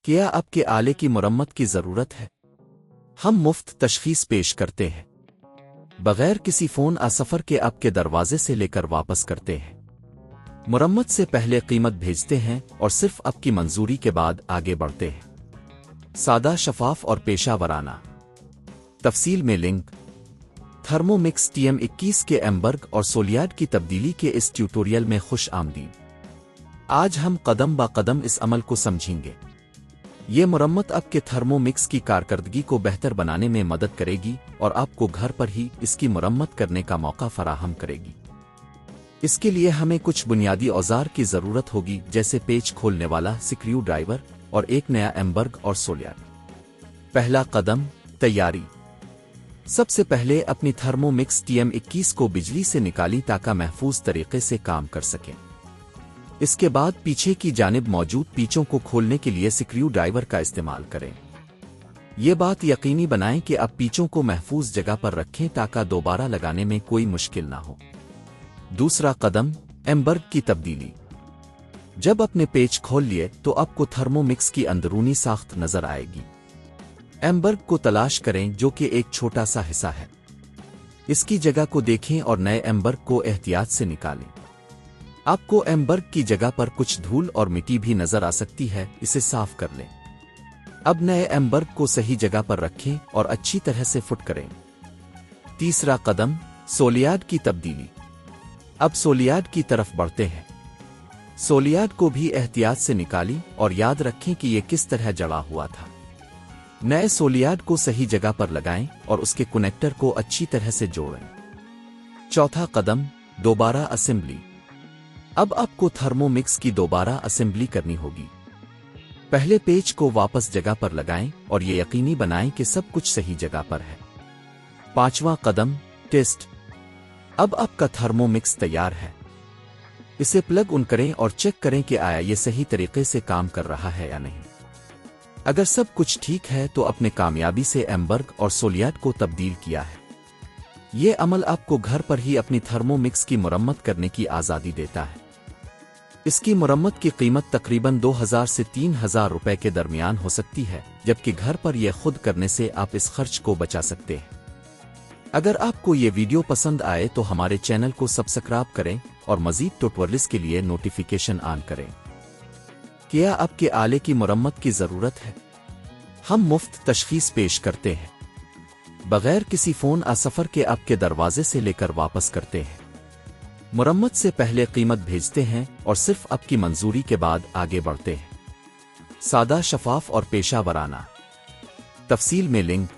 क्या आपके आले की मरम्मत की ज़रूरत है? हम मुफ्त तशखीस पेश करते हैं, बगैर किसी फ़ोन सफ़र के आपके दरवाजे से लेकर वापस करते हैं। मरम्मत से पहले क़ीमत भेजते हैं और सिर्फ आपकी मंजूरी के बाद आगे बढ़ते हैं। सादा, शफाफ और पेशा वराना। तफसील में लिंक। थर्मोमक्स Tm21 के एम्बर्ग और सोलियाड की तब्दीली के इस ट्यूटोरियल में खुश आमदीद। आज हम कदम ब कदम इस अमल को समझेंगे। ये मरम्मत आपके थर्मोमक्स की कारकर्दगी को बेहतर बनाने में मदद करेगी और आपको घर पर ही इसकी मरम्मत करने का मौका फराहम करेगी। इसके लिए हमें कुछ बुनियादी औजार की ज़रूरत होगी, जैसे पेच खोलने वाला स्क्रू ड्राइवर और एक नया एम्बर्ग और सोलियाड। पहला कदम, तैयारी। सबसे पहले अपनी थर्मोमक्स Tm21 को बिजली से निकाली ताकि महफूज तरीके से काम कर सकें। इसके बाद पीछे की जानिब मौजूद पीचों को खोलने के लिए स्क्रू ड्राइवर का इस्तेमाल करें। ये बात यकीनी बनाएं कि आप पीचों को महफूज जगह पर रखें ताकि दोबारा लगाने में कोई मुश्किल ना हो। दूसरा कदम, एम्बर्ग की तब्दीली। जब अपने पेच खोल लिए तो आपको थर्मोमक्स की अंदरूनी साख्त नजर आएगी। एम्बर्ग को तलाश करें, जो कि एक छोटा सा हिस्सा है। इसकी जगह को देखें और नए एम्बर्ग को एहतियात से निकालें। आपको एम्बर्ग की जगह पर कुछ धूल और मिट्टी भी नजर आ सकती है, इसे साफ कर लें। अब नए एम्बर्ग को सही जगह पर रखें और अच्छी तरह से फिट करें। तीसरा कदम, सोलियाड की तब्दीली। अब सोलियाड की तरफ बढ़ते हैं। सोलियाड को भी एहतियात से निकाली और याद रखें कि यह किस तरह जड़ा हुआ था। नए सोलियाड को सही जगह पर लगाएं और उसके कनेक्टर को अच्छी तरह से जोड़ें। चौथा कदम, दोबारा असेंबली। अब आपको थर्मोमक्स की दोबारा असेंबली करनी होगी। पहले पेच को वापस जगह पर लगाएं और ये यकीनी बनाएं कि सब कुछ सही जगह पर है। पांचवा कदम, टेस्ट। अब आपका थर्मोमक्स तैयार है। इसे प्लग इन करें और चेक करें कि आया ये सही तरीके से काम कर रहा है या नहीं। अगर सब कुछ ठीक है तो अपने कामयाबी से एम्बर्ग और सोलियाड को तब्दील किया है। ये अमल आपको घर पर ही अपनी थर्मोमक्स की मरम्मत करने की आज़ादी देता है। इसकी मरम्मत की कीमत तकरीबन 2000 से 3000 रुपए के दरमियान हो सकती है, जबकि घर पर यह खुद करने से आप इस खर्च को बचा सकते हैं। अगर आपको ये वीडियो पसंद आए तो हमारे चैनल को सब्सक्राइब करें और मज़ीद ट्यूटोरियल्स के लिए नोटिफिकेशन ऑन करें। क्या आपके आले की मरम्मत की ज़रूरत है? हम मुफ्त तशखीस पेश करते हैं, बगैर किसी फ़ोन सफ़र के आपके दरवाजे से लेकर वापस करते हैं। मरम्मत से पहले कीमत भेजते हैं और सिर्फ आपकी मंजूरी के बाद आगे बढ़ते हैं। सादा, शफाफ और पेशा वराना। तफसील में लिंक।